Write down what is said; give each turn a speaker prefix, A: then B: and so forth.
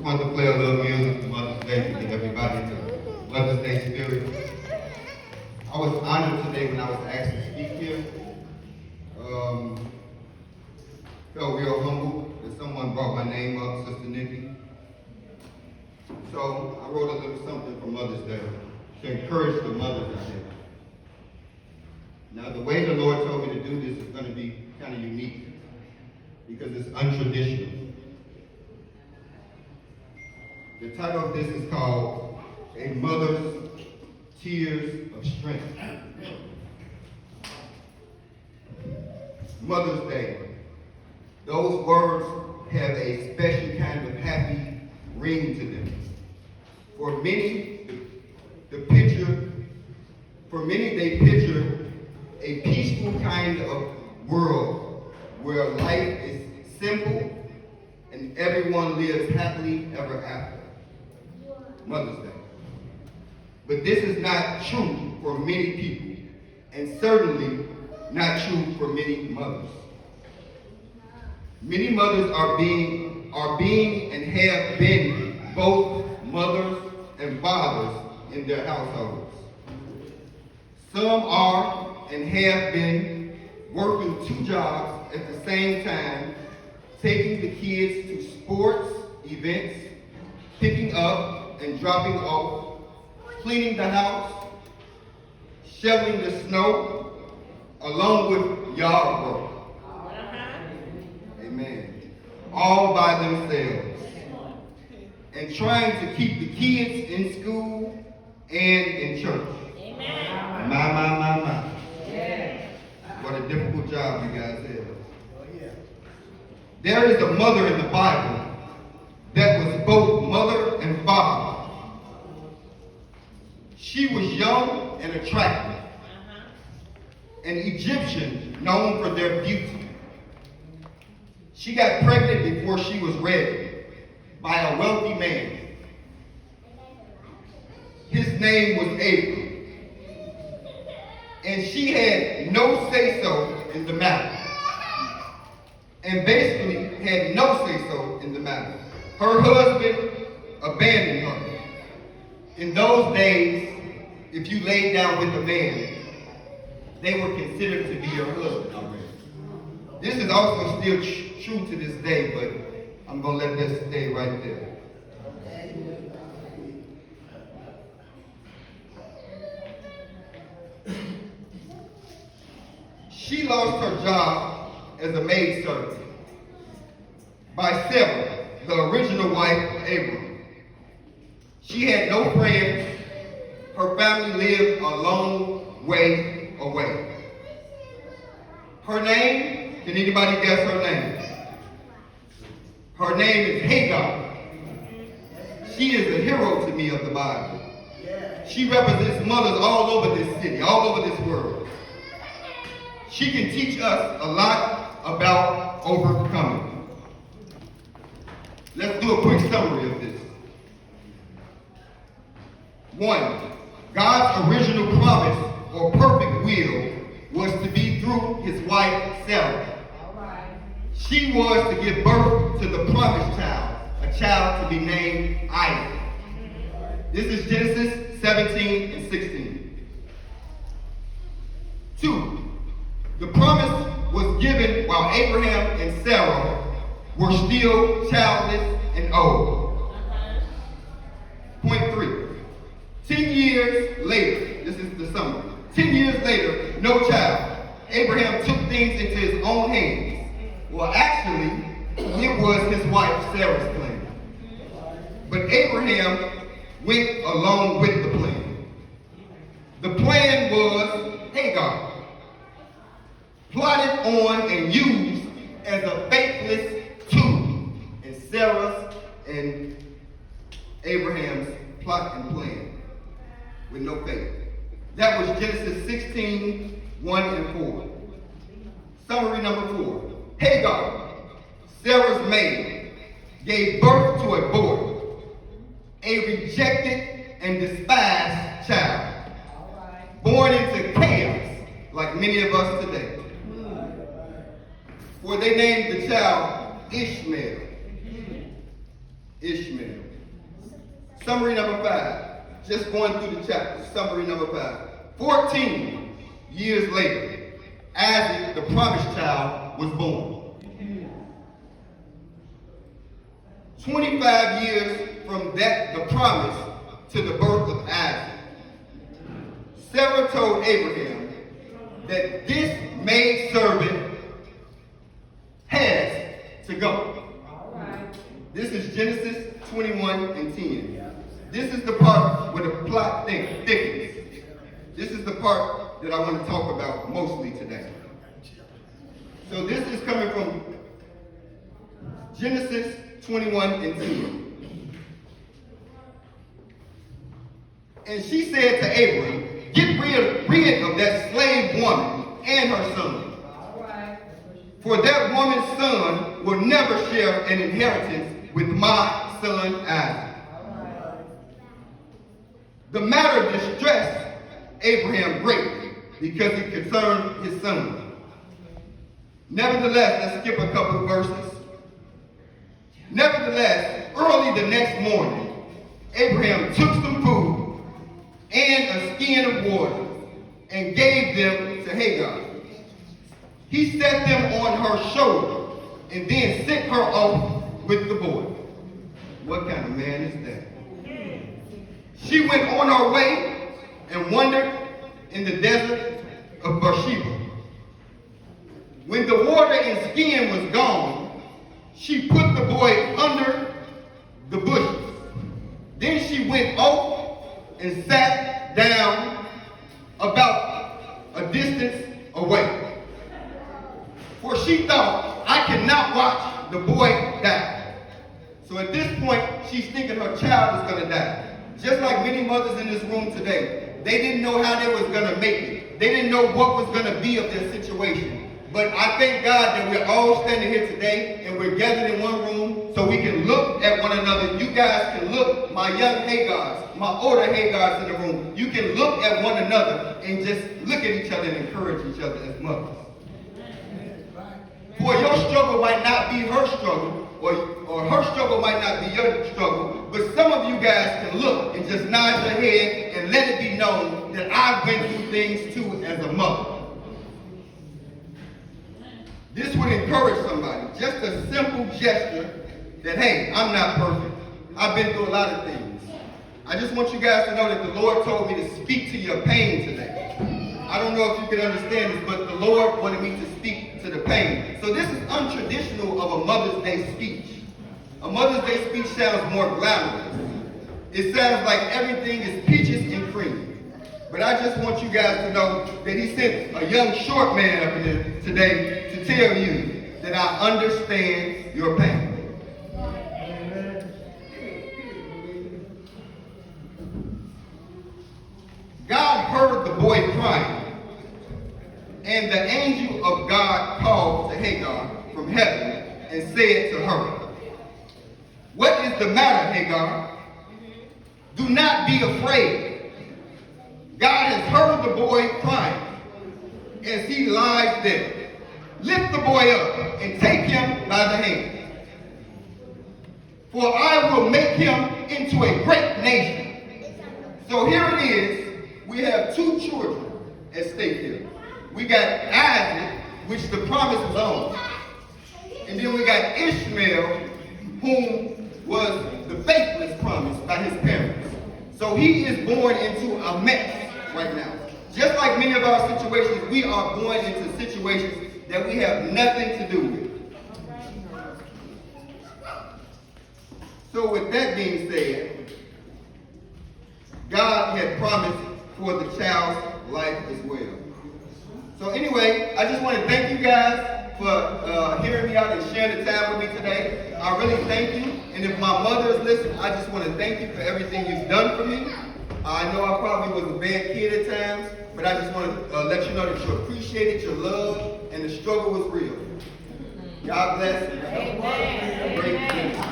A: Just wanted to play a little music for Mother's Day to get everybody in the Mother's Day spirit. I was honored today when I was asked to speak here. Felt real humble that someone brought my name up, Sister Nikki. So I wrote a little something for Mother's Day to encourage the mothers out there. Now the way the Lord told me to do this is going to be kind of unique because it's untraditional. The title of this is called A Mother's Tears of Strength. Mother's Day. Those words have a special kind of happy ring to them. For many, they picture a peaceful kind of world where life is simple and everyone lives happily ever after. Mother's Day. But this is not true for many people, and certainly not true for many mothers. Many mothers are being and have been both mothers and fathers in their households. Some are and have been working 2 jobs at the same time, taking the kids to sports, events, picking up and dropping off, cleaning the house, shoveling the snow, along with yard work. Amen. All by themselves. And trying to keep the kids in school and in church. Amen. My. Yeah. What a difficult job you guys have. Oh, yeah. There is a mother in the Bible that was both mother and father. She was young and attractive. An Egyptian known for their beauty. She got pregnant before she was ready by a wealthy man. His name was Abram. And she had no say-so in the matter. And basically had no say-so in the matter. Her husband abandoned her. In those days, if you laid down with a man, they were considered to be your husband already. This is also still true to this day, but I'm going to let that stay right there. She lost her job as a maidservant by Sarah, the original wife of Abram. She had no friends. Her family lived a long way away. Her name, can anybody guess her name? Her name is Hagar. She is a hero to me of the Bible. She represents mothers all over this city, all over this world. She can teach us a lot about overcoming. Let's do a quick summary of this. 1. God's original promise or perfect will was to be through his wife, Sarah. She was to give birth to the promised child, a child to be named Isaac. This is Genesis 17 and 16. 2. The promise was given while Abraham and Sarah were still childless and old. Point 3. 10 years later, this is the summary. 10 years later, no child. Abraham took things into his own hands. Well, actually, it was his wife Sarah's plan. But Abraham went along with the plan. The plan was Hagar, plotted on and used as a faithless tool in Sarah's and Abraham's plot and plan with no faith. That was Genesis 16, 1 and 4. Summary number 4. Hagar, Sarah's maid, gave birth to a boy, a rejected and despised child, born into chaos like many of us today. For they named the child Ishmael. Ishmael. Summary number 5. Just going through the chapter. Summary number 5. 14 years later, Isaac, the promised child, was born. 25 years from that, the promise, to the birth of Isaac. Sarah told Abraham that this maidservant has to go. This is Genesis 21 and 10. This is the part where the plot thickens. This is the part that I want to talk about mostly today. So this is coming from Genesis 21 and 10. And she said to Abram, get rid of that slave woman and her son. For that woman's son will never share an inheritance with my son Isaac. The matter distressed Abraham greatly because it concerned his son. Nevertheless, let's skip a couple of verses. Nevertheless, early the next morning, Abraham took some food and a skin of water and gave them to Hagar. He set them on her shoulder and then sent her off with the boy. What kind of man is that? She went on her way and wandered in the desert of Beersheba. When the water and skin was gone, she put the boy under the bushes. Then she went off and sat down about a distance away. For she thought, I cannot watch the boy die. So at this point, she's thinking her child is going to die. Just like many mothers in this room today, they didn't know how they was going to make it. They didn't know what was going to be of their situation. But I thank God that we're all standing here today and we're gathered in one room so we can look at one another. You guys can look, my young Hagars, my older Hagars in the room. You can look at one another and just look at each other and encourage each other as mothers. For your struggle might not be her struggle, or her struggle might not be your struggle, but some of you guys can look and just nod your head and let it be known that I've been through things too as a mother. This would encourage somebody. Just a simple gesture that, hey, I'm not perfect. I've been through a lot of things. I just want you guys to know that the Lord told me to speak to your pain today. I don't know if you can understand this, but the Lord wanted me to speak to the pain. So this is untraditional of a Mother's Day speech. A Mother's Day speech sounds more glamorous. It sounds like everything is peaches and cream. But I just want you guys to know that he sent a young short man up here today to tell you that I understand your pain. God heard the boy crying, and the angel of God called to Hagar from heaven and said to her, what is the matter, Hagar? Do not be afraid. God has heard the boy crying as he lies there. Lift the boy up and take him by the hand. For I will make him into a great nation. So here it is. We have two children at stake here. We got Isaac, which the promise was on. And then we got Ishmael, whom was the faithless promise by his parents. So he is born into a mess right now. Just like many of our situations, we are born into situations that we have nothing to do with. So with that being said, God had promised for the child's life as well. So anyway, I just want to thank you guys for hearing me out and sharing the time with me today. I really thank you. And if my mother is listening, I just want to thank you for everything you've done for me. I know I probably was a bad kid at times, but I just want to let you know that you appreciated your love and the struggle was real. God bless. And have a great day.